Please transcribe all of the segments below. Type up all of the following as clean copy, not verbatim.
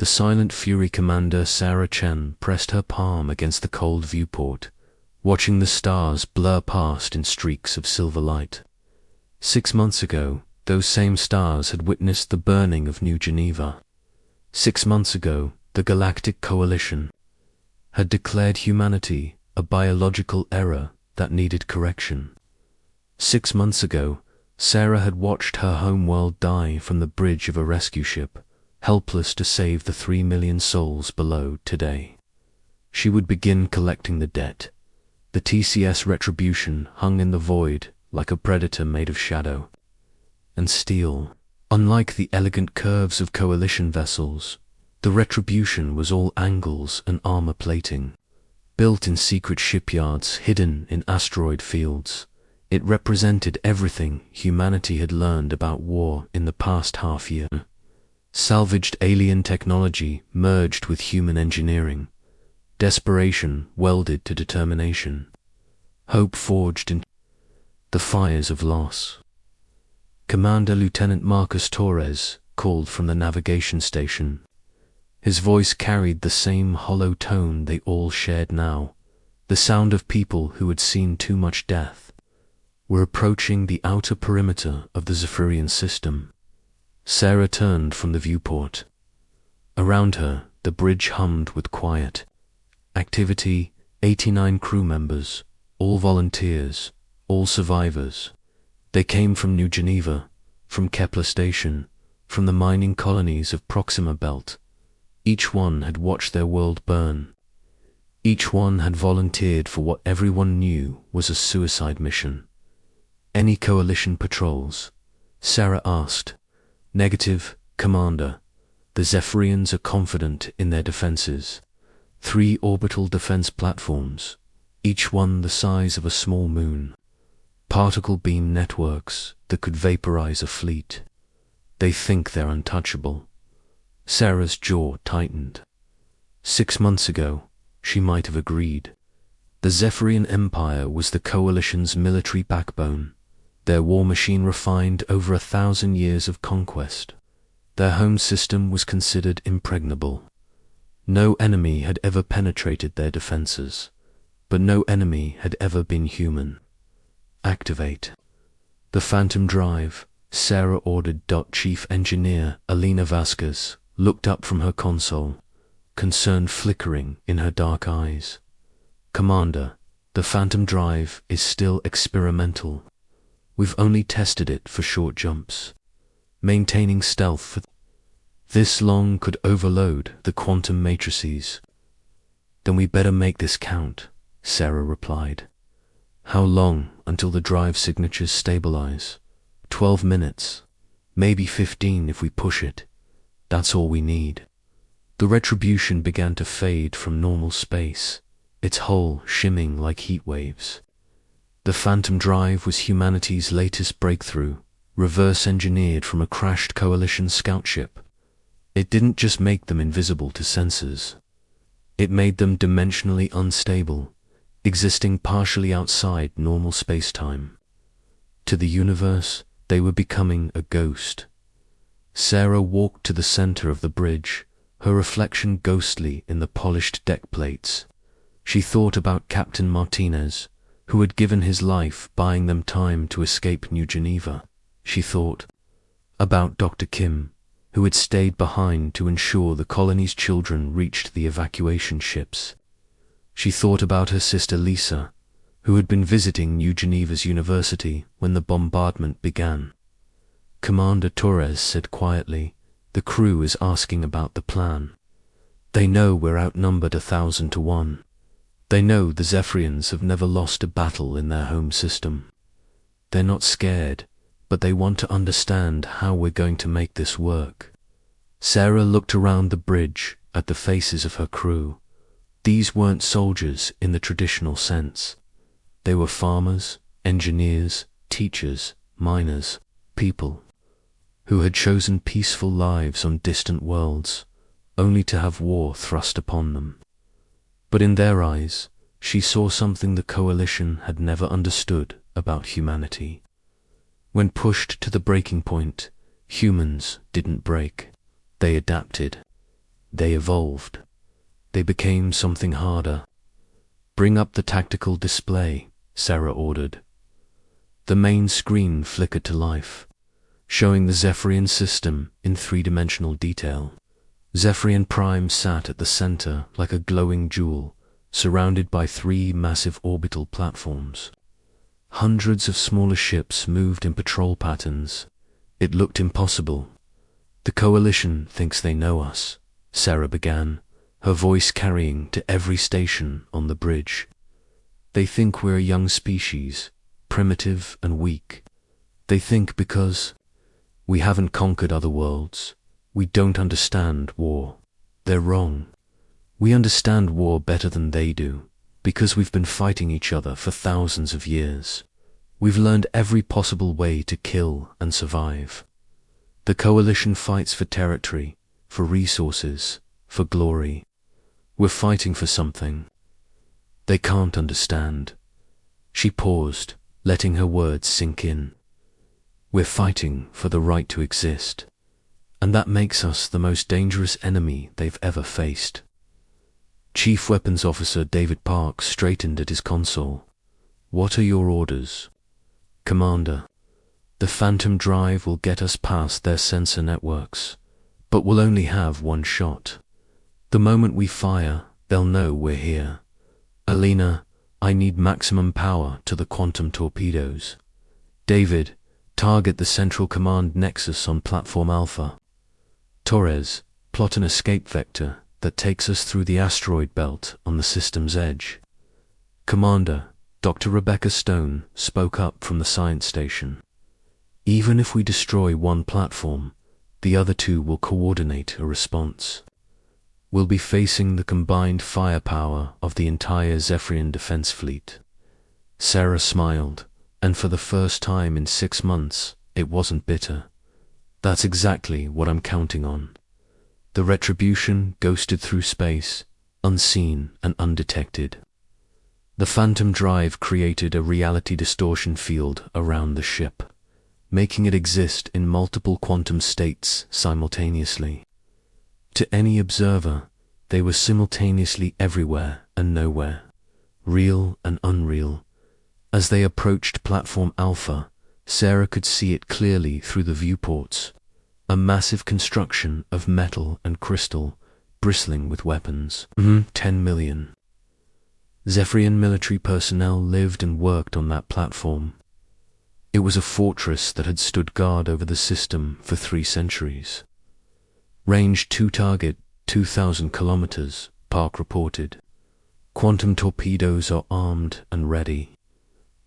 The silent Fury commander Sarah Chen pressed her palm against the cold viewport, watching the stars blur past in streaks of silver light. 6 months ago, those same stars had witnessed the burning of New Geneva. 6 months ago, the Galactic Coalition had declared humanity a biological error that needed correction. 6 months ago, Sarah had watched her home world die from the bridge of a rescue ship, helpless to save the 3 million souls below today. She would begin collecting the debt. The TCS retribution hung in the void like a predator made of shadow and steel. Unlike the elegant curves of coalition vessels, the retribution was all angles and armor plating. Built in secret shipyards hidden in asteroid fields, it represented everything humanity had learned about war in the past half-year. Salvaged alien technology merged with human engineering, desperation welded to determination, hope forged in the fires of loss. Commander Lieutenant Marcus Torres called from the navigation station. His voice carried the same hollow tone they all shared now, the sound of people who had seen too much death. We're approaching the outer perimeter of the Zephyrian system. Sarah turned from the viewport. Around her, the bridge hummed with quiet activity. 89 crew members, all volunteers, all survivors. They came from New Geneva, from Kepler Station, from the mining colonies of Proxima Belt. Each one had watched their world burn. Each one had volunteered for what everyone knew was a suicide mission. Any coalition patrols? Sarah asked. Negative, Commander. The Zephyrians are confident in their defenses. 3 orbital defense platforms, each one the size of a small moon. Particle beam networks that could vaporize a fleet. They think they're untouchable. Sarah's jaw tightened. 6 months ago, she might have agreed. The Zephyrian Empire was the coalition's military backbone, their war machine refined over 1,000 years of conquest. Their home system was considered impregnable. No enemy had ever penetrated their defenses, but no enemy had ever been human. Activate the Phantom Drive, Sarah ordered. Chief Engineer Alina Vasquez looked up from her console, concern flickering in her dark eyes. Commander, the Phantom Drive is still experimental. We've only tested it for short jumps. Maintaining stealth for this long could overload the quantum matrices. Then we better make this count, Sarah replied. How long until the drive signatures stabilize? 12 minutes, maybe 15 if we push it. That's all we need. The retribution began to fade from normal space, its hull shimming like heat waves. The Phantom Drive was humanity's latest breakthrough, reverse-engineered from a crashed coalition scout ship. It didn't just make them invisible to sensors. It made them dimensionally unstable, existing partially outside normal space-time. To the universe, they were becoming a ghost. Sarah walked to the center of the bridge, her reflection ghostly in the polished deck plates. She thought about Captain Martinez, who had given his life buying them time to escape New Geneva. She thought about Dr. Kim, who had stayed behind to ensure the colony's children reached the evacuation ships. She thought about her sister Lisa, who had been visiting New Geneva's university when the bombardment began. Commander Torres said quietly, "The crew is asking about the plan. They know we're outnumbered 1,000 to 1. They know the Zephyrians have never lost a battle in their home system. They're not scared, but they want to understand how we're going to make this work." Sarah looked around the bridge at the faces of her crew. These weren't soldiers in the traditional sense. They were farmers, engineers, teachers, miners, people who had chosen peaceful lives on distant worlds, only to have war thrust upon them. But in their eyes, she saw something the coalition had never understood about humanity. When pushed to the breaking point, humans didn't break, they adapted. They evolved. They became something harder. "Bring up the tactical display," Sarah ordered. The main screen flickered to life, showing the Zephyrian system in three-dimensional detail. Zephyrian Prime sat at the center like a glowing jewel, surrounded by three massive orbital platforms. Hundreds of smaller ships moved in patrol patterns. It looked impossible. "The Coalition thinks they know us," Sarah began, her voice carrying to every station on the bridge. "They think we're a young species, primitive and weak. They think because we haven't conquered other worlds, we don't understand war. They're wrong. We understand war better than they do, because we've been fighting each other for thousands of years. We've learned every possible way to kill and survive. The Coalition fights for territory, for resources, for glory. We're fighting for something. They can't understand." She paused, letting her words sink in. "We're fighting for the right to exist, and that makes us the most dangerous enemy they've ever faced." Chief Weapons Officer David Park straightened at his console. "What are your orders?" "Commander, the Phantom Drive will get us past their sensor networks, but we'll only have one shot. The moment we fire, they'll know we're here. Alina, I need maximum power to the quantum torpedoes. David, target the Central Command Nexus on Platform Alpha. Torres, plot an escape vector that takes us through the asteroid belt on the system's edge." "Commander," Dr. Rebecca Stone spoke up from the science station, "even if we destroy one platform, the other two will coordinate a response. We'll be facing the combined firepower of the entire Zephyrian defense fleet." Sarah smiled, and for the first time in 6 months, it wasn't bitter. "That's exactly what I'm counting on." The Retribution ghosted through space, unseen and undetected. The Phantom Drive created a reality distortion field around the ship, making it exist in multiple quantum states simultaneously. To any observer, they were simultaneously everywhere and nowhere, real and unreal. As they approached Platform Alpha, Sarah could see it clearly through the viewports, a massive construction of metal and crystal, bristling with weapons. 10 million. Zephyrian military personnel lived and worked on that platform. It was a fortress that had stood guard over the system for 3 centuries. "Range to target 2,000 kilometers, Park reported. "Quantum torpedoes are armed and ready."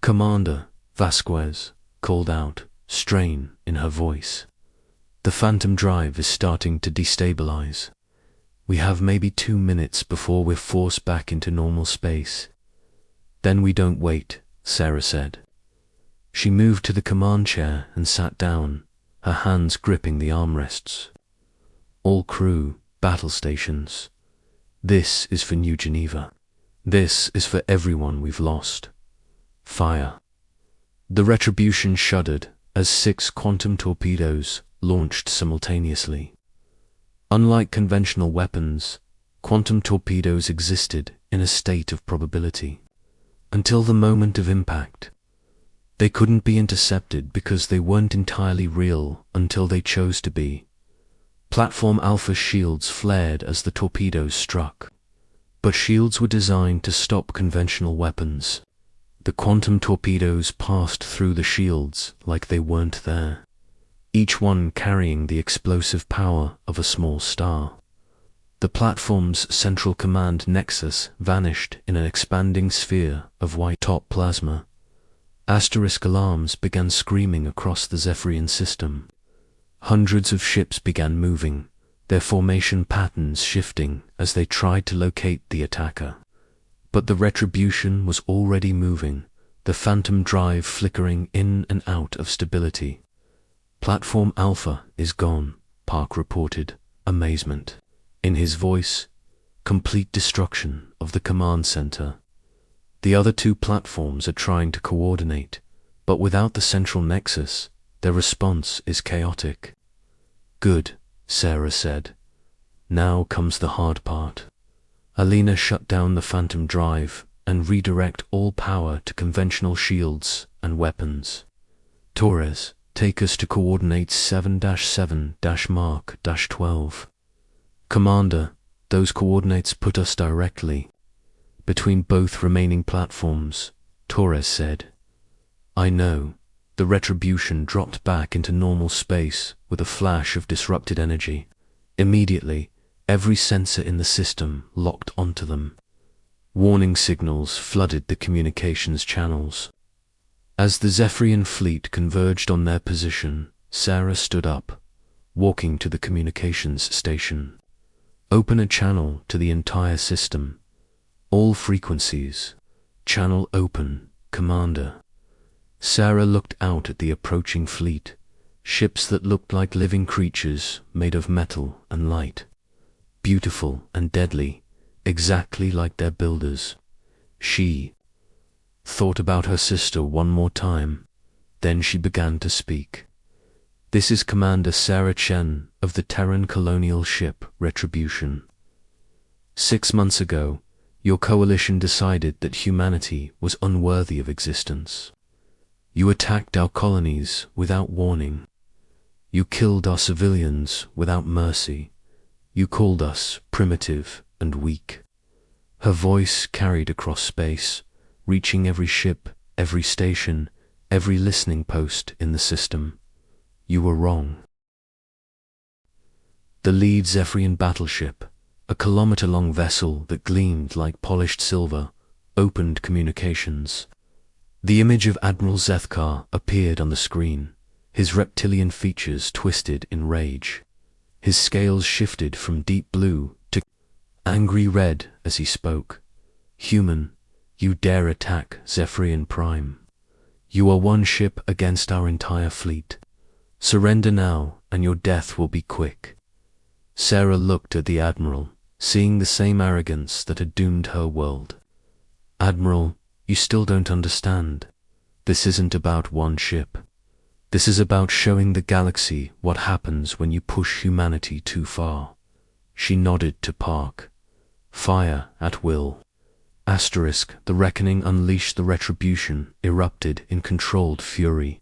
"Commander," Vasquez called out, strain in her voice. "The Phantom Drive is starting to destabilize. We have maybe 2 minutes before we're forced back into normal space." "Then we don't wait," Sarah said. She moved to the command chair and sat down, her hands gripping the armrests. "All crew, battle stations. This is for New Geneva. This is for everyone we've lost. Fire." The Retribution shuddered as 6 quantum torpedoes launched simultaneously. Unlike conventional weapons, quantum torpedoes existed in a state of probability. Until the moment of impact, they couldn't be intercepted because they weren't entirely real until they chose to be. Platform Alpha shields flared as the torpedoes struck. But shields were designed to stop conventional weapons. The quantum torpedoes passed through the shields like they weren't there, each one carrying the explosive power of a small star. The platform's central command nexus vanished in an expanding sphere of white-top plasma. Asterisk alarms began screaming across the Zephyrian system. Hundreds of ships began moving, their formation patterns shifting as they tried to locate the attacker. But the Retribution was already moving, the Phantom Drive flickering in and out of stability. "Platform Alpha is gone," Park reported, amazement in his voice. "Complete destruction of the command center. The other 2 platforms are trying to coordinate, but without the central nexus, their response is chaotic." "Good," Sarah said. Now comes the hard part. Alina shut down the Phantom drive and redirect all power to conventional shields and weapons. Torres, take us to coordinates 7-7-Mark-12. Commander, those coordinates put us directly between both remaining platforms, Torres said. I know. The Retribution dropped back into normal space with a flash of disrupted energy. Immediately, every sensor in the system locked onto them. Warning signals flooded the communications channels. As the Zephyrian fleet converged on their position, Sarah stood up, walking to the communications station. Open a channel to the entire system. All frequencies. Channel open, Commander. Sarah looked out at the approaching fleet, ships that looked like living creatures made of metal and light. Beautiful and deadly, exactly like their builders. She thought about her sister one more time, then she began to speak. This is Commander Sarah Chen of the Terran colonial ship Retribution. 6 months ago, your coalition decided that humanity was unworthy of existence. You attacked our colonies without warning. You killed our civilians without mercy. You called us primitive and weak. Her voice carried across space, reaching every ship, every station, every listening post in the system. You were wrong. The lead Zephyrian battleship, a kilometer-long vessel that gleamed like polished silver, opened communications. The image of Admiral Zethkar appeared on the screen, his reptilian features twisted in rage. His scales shifted from deep blue to angry red as he spoke. Human, you dare attack Zephyrian Prime. You are one ship against our entire fleet. Surrender now, and your death will be quick. Sarah looked at the Admiral, seeing the same arrogance that had doomed her world. Admiral, you still don't understand. This isn't about one ship. This is about showing the galaxy what happens when you push humanity too far. She nodded to Park. Fire at will. The reckoning unleashed the Retribution, erupted in controlled fury.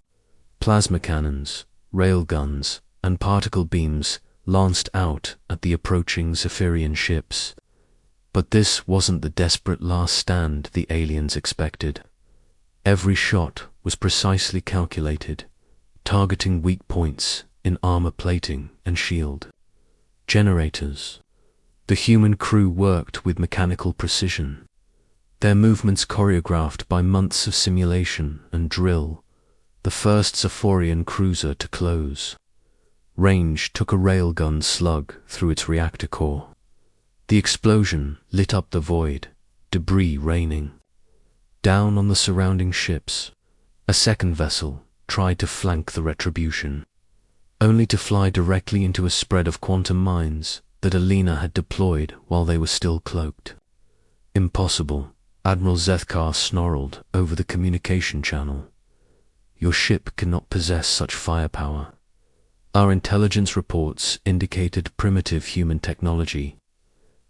Plasma cannons, railguns, and particle beams lanced out at the approaching Zephyrian ships. But this wasn't the desperate last stand the aliens expected. Every shot was precisely calculated, targeting weak points in armor plating and shield. Generators. The human crew worked with mechanical precision, their movements choreographed by months of simulation and drill. The first Zephyrian cruiser to close. Range took a railgun slug through its reactor core. The explosion lit up the void, debris raining. Down on the surrounding ships, a second vessel tried to flank the Retribution, only to fly directly into a spread of quantum mines that Alina had deployed while they were still cloaked. Impossible, Admiral Zethkar snarled over the communication channel. Your ship cannot possess such firepower. Our intelligence reports indicated primitive human technology.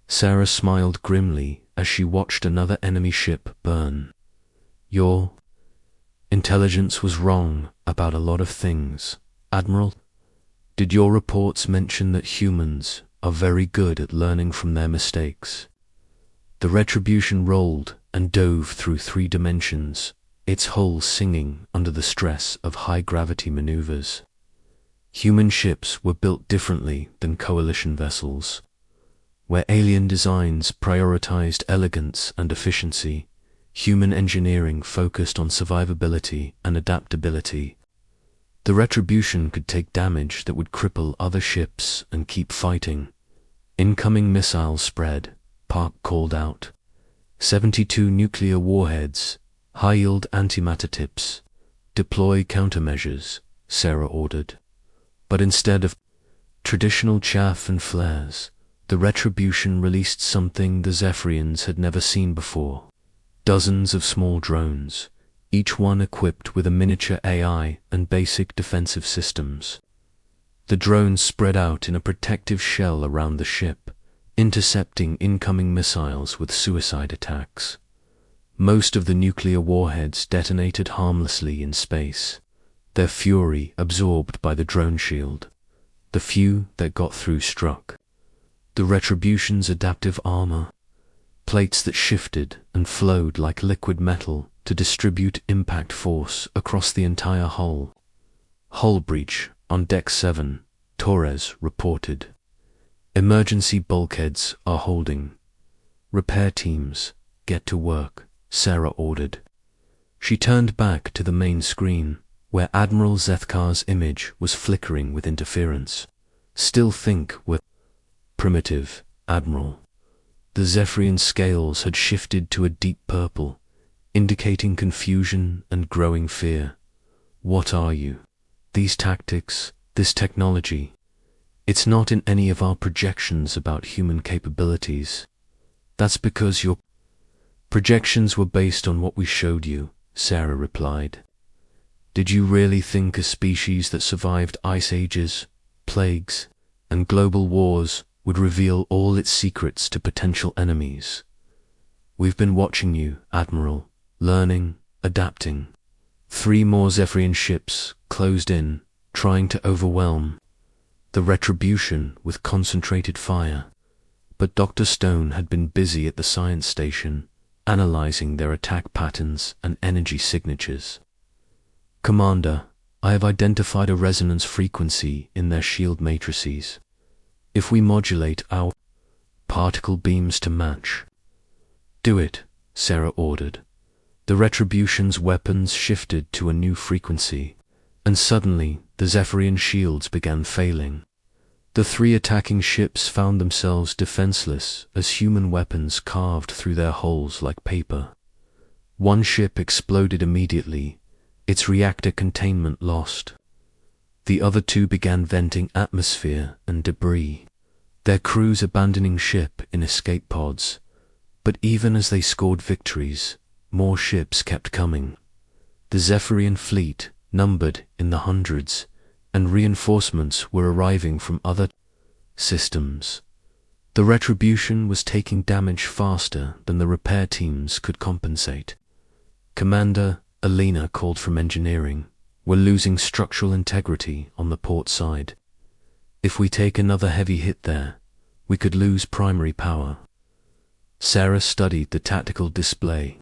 Sarah smiled grimly as she watched another enemy ship burn. Your intelligence was wrong about a lot of things, Admiral. Did your reports mention that humans are very good at learning from their mistakes? The Retribution rolled and dove through 3 dimensions, its hull singing under the stress of high-gravity maneuvers. Human ships were built differently than coalition vessels. Where alien designs prioritized elegance and efficiency, human engineering focused on survivability and adaptability. The Retribution could take damage that would cripple other ships and keep fighting. Incoming missiles spread, Park called out. 72 nuclear warheads, high-yield antimatter tips. Deploy countermeasures, Sarah ordered. But instead of traditional chaff and flares, the Retribution released something the Zephyrians had never seen before. Dozens of small drones, each one equipped with a miniature AI and basic defensive systems. The drones spread out in a protective shell around the ship, intercepting incoming missiles with suicide attacks. Most of the nuclear warheads detonated harmlessly in space, their fury absorbed by the drone shield. The few that got through struck the Retribution's adaptive armor, plates that shifted and flowed like liquid metal to distribute impact force across the entire hull. Hull breach on Deck 7, Torres reported. Emergency bulkheads are holding. Repair teams, get to work, Sarah ordered. She turned back to the main screen, where Admiral Zethkar's image was flickering with interference. Still think we're primitive, Admiral. The Zephyrian scales had shifted to a deep purple, indicating confusion and growing fear. What are you? These tactics, this technology, it's not in any of our projections about human capabilities. That's because your projections were based on what we showed you, Sarah replied. Did you really think a species that survived ice ages, plagues, and global wars would reveal all its secrets to potential enemies? We've been watching you, Admiral, learning, adapting. 3 more Zephyrian ships closed in, trying to overwhelm the Retribution with concentrated fire. But Dr. Stone had been busy at the science station, analyzing their attack patterns and energy signatures. Commander, I have identified a resonance frequency in their shield matrices. If we modulate our particle beams to match. Do it, Sarah ordered. The Retribution's weapons shifted to a new frequency, and suddenly the Zephyrian shields began failing. The 3 attacking ships found themselves defenseless as human weapons carved through their hulls like paper. One ship exploded immediately, its reactor containment lost. The other 2 began venting atmosphere and debris, their crews abandoning ship in escape pods. But even as they scored victories, more ships kept coming. The Zephyrian fleet numbered in the hundreds, and reinforcements were arriving from other systems. The Retribution was taking damage faster than the repair teams could compensate. Commander Alina called from engineering. We're losing structural integrity on the port side. If we take another heavy hit there, we could lose primary power. Sarah studied the tactical display.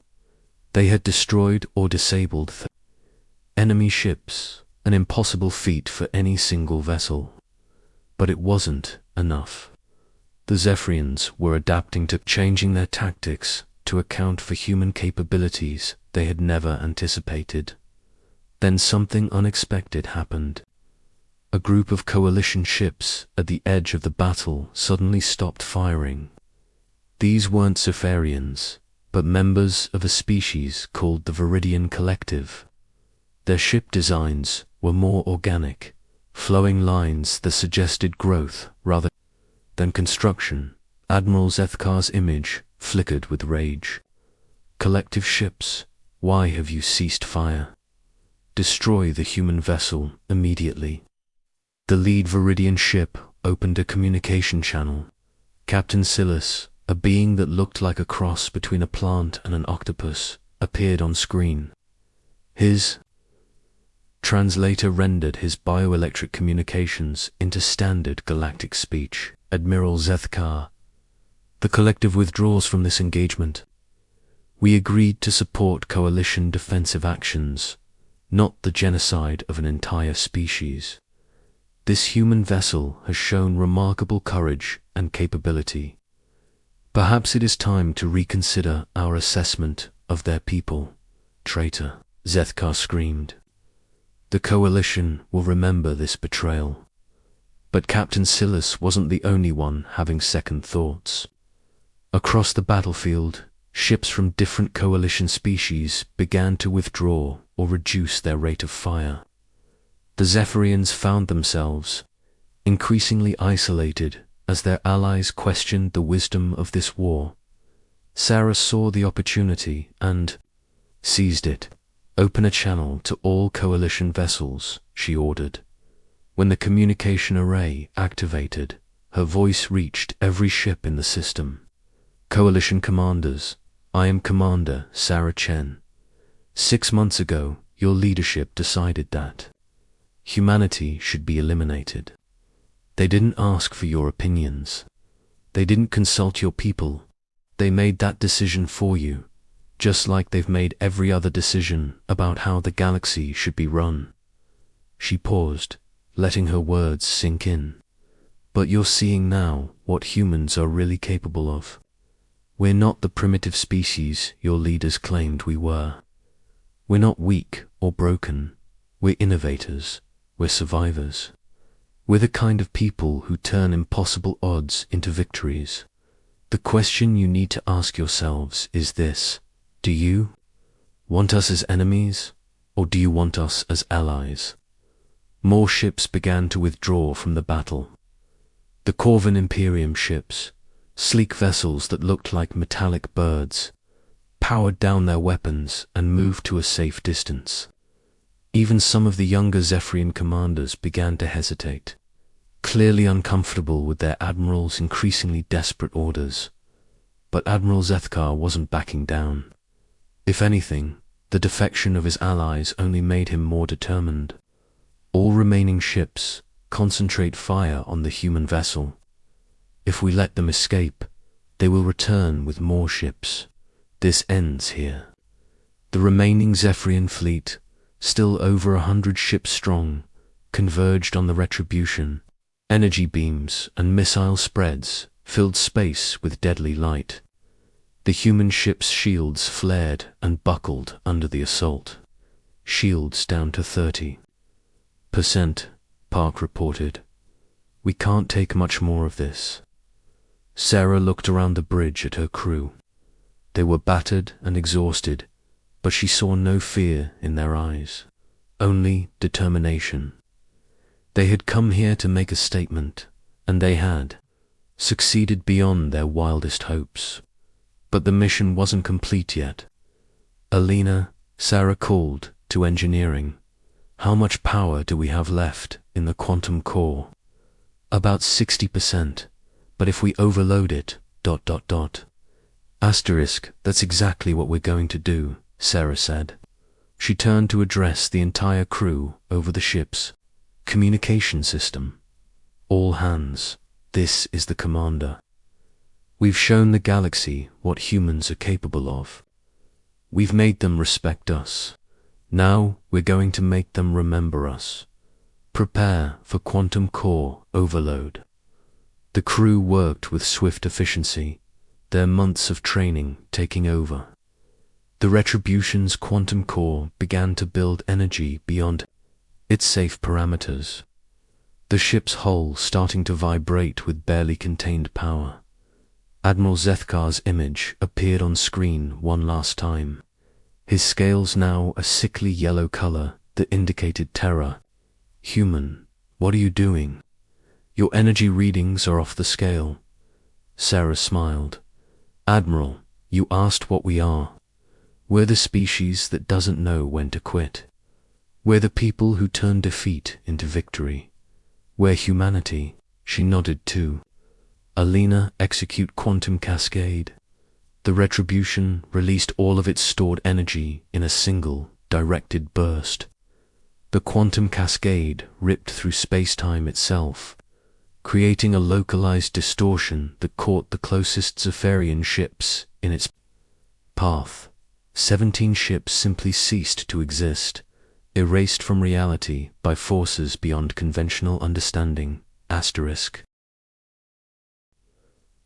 They had destroyed or disabled enemy ships, an impossible feat for any single vessel. But it wasn't enough. The Zephyrians were adapting to changing their tactics to account for human capabilities they had never anticipated. Then something unexpected happened. A group of coalition ships at the edge of the battle suddenly stopped firing. These weren't Zephyrians, but members of a species called the Viridian Collective. Their ship designs were more organic, flowing lines that suggested growth rather than construction. Admiral Zethkar's image flickered with rage. Collective ships, why have you ceased fire? Destroy the human vessel immediately. The lead Viridian ship opened a communication channel. Captain Silas, a being that looked like a cross between a plant and an octopus, appeared on screen. His translator rendered his bioelectric communications into standard galactic speech. Admiral Zethkar, the collective withdraws from this engagement. We agreed to support coalition defensive actions, not the genocide of an entire species. This human vessel has shown remarkable courage and capability. Perhaps it is time to reconsider our assessment of their people. Traitor, Zethkar screamed. The coalition will remember this betrayal. But Captain Silas wasn't the only one having second thoughts. Across the battlefield, ships from different coalition species began to withdraw or reduce their rate of fire. The Zephyrians found themselves increasingly isolated as their allies questioned the wisdom of this war. Sarah saw the opportunity and seized it. Open a channel to all coalition vessels, she ordered. When the communication array activated, her voice reached every ship in the system. Coalition commanders, I am Commander Sarah Chen. 6 months ago, your leadership decided that humanity should be eliminated. They didn't ask for your opinions. They didn't consult your people. They made that decision for you, just like they've made every other decision about how the galaxy should be run. She paused, letting her words sink in. But you're seeing now what humans are really capable of. We're not the primitive species your leaders claimed we were. We're not weak or broken. We're innovators. We're survivors. We're the kind of people who turn impossible odds into victories. The question you need to ask yourselves is this: do you want us as enemies, or do you want us as allies? More ships began to withdraw from the battle. The Corvin Imperium ships, sleek vessels that looked like metallic birds, powered down their weapons and moved to a safe distance. Even some of the younger Zephyrian commanders began to hesitate, clearly uncomfortable with their admiral's increasingly desperate orders. But Admiral Zethkar wasn't backing down. If anything, the defection of his allies only made him more determined. All remaining ships, concentrate fire on the human vessel. If we let them escape, they will return with more ships. This ends here. The remaining Zephyrian fleet, still over 100 ships strong, converged on the Retribution. Energy beams and missile spreads filled space with deadly light. The human ships' shields flared and buckled under the assault. Shields down to 30%, Park reported. We can't take much more of this. Sarah looked around the bridge at her crew. They were battered and exhausted, but she saw no fear in their eyes, only determination. They had come here to make a statement, and they had succeeded beyond their wildest hopes. But the mission wasn't complete yet. Alina, Sarah called to engineering. How much power do we have left in the quantum core? About 60%, but if we overload it, ... Asterisk, that's exactly what we're going to do, Sarah said. She turned to address the entire crew over the ship's communication system. All hands, this is the commander. We've shown the galaxy what humans are capable of. We've made them respect us. Now we're going to make them remember us. Prepare for quantum core overload. The crew worked with swift efficiency, their months of training taking over. The Retribution's quantum core began to build energy beyond its safe parameters. The ship's hull starting to vibrate with barely contained power. Admiral Zethkar's image appeared on screen one last time. His scales now a sickly yellow color that indicated terror. Human, what are you doing? Your energy readings are off the scale. Sarah smiled. Admiral, you asked what we are. We're the species that doesn't know when to quit. We're the people who turn defeat into victory. We're humanity. She nodded too. Alina, execute quantum cascade. The Retribution released all of its stored energy in a single, directed burst. The quantum cascade ripped through space-time itself, creating a localized distortion that caught the closest Zephyrian ships in its path. 17 ships simply ceased to exist, erased from reality by forces beyond conventional understanding. Asterisk.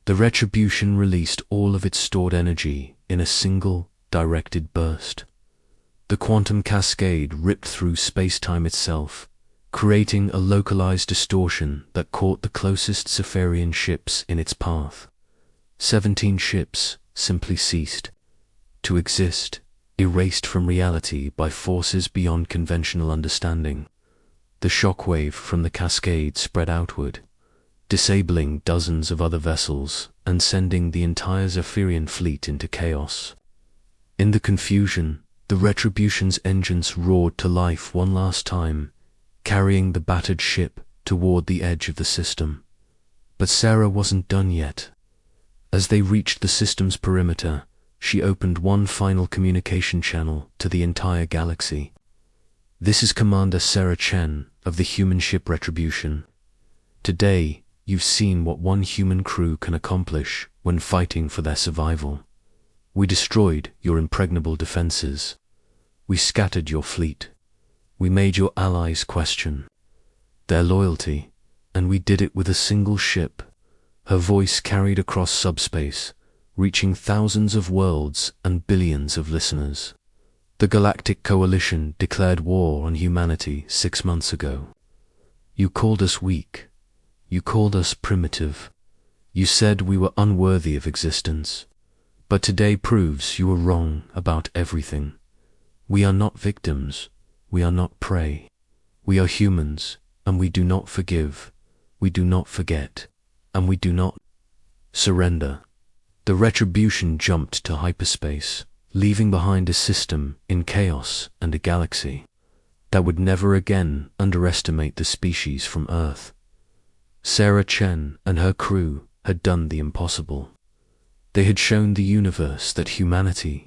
The Retribution released all of its stored energy in a single, directed burst. The quantum cascade ripped through space-time itself, creating a localized distortion that caught the closest Zephyrian ships in its path. 17 ships simply ceased to exist, erased from reality by forces beyond conventional understanding. The shockwave from the cascade spread outward, disabling dozens of other vessels and sending the entire Zephyrian fleet into chaos. In the confusion, the Retribution's engines roared to life one last time, carrying the battered ship toward the edge of the system. But Sarah wasn't done yet. As they reached the system's perimeter, she opened one final communication channel to the entire galaxy. "This is Commander Sarah Chen of the human ship Retribution. Today, you've seen what one human crew can accomplish when fighting for their survival. We destroyed your impregnable defenses. We scattered your fleet. We made your allies question their loyalty, and we did it with a single ship." Her voice carried across subspace, reaching thousands of worlds and billions of listeners. "The Galactic Coalition declared war on humanity 6 months ago. You called us weak. You called us primitive. You said we were unworthy of existence. But today proves you were wrong about everything. We are not victims. We are not prey. We are humans, and we do not forgive. We do not forget. And we do not surrender." The Retribution jumped to hyperspace, leaving behind a system in chaos and a galaxy that would never again underestimate the species from Earth. Sarah Chen and her crew had done the impossible. They had shown the universe that humanity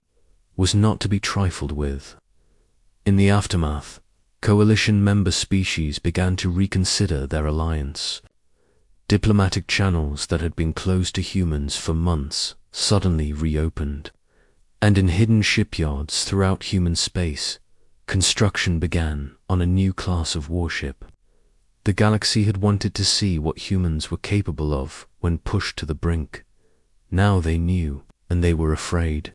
was not to be trifled with. In the aftermath, Coalition member species began to reconsider their alliance. Diplomatic channels that had been closed to humans for months suddenly reopened, and in hidden shipyards throughout human space, construction began on a new class of warship. The galaxy had wanted to see what humans were capable of when pushed to the brink. Now they knew, and they were afraid.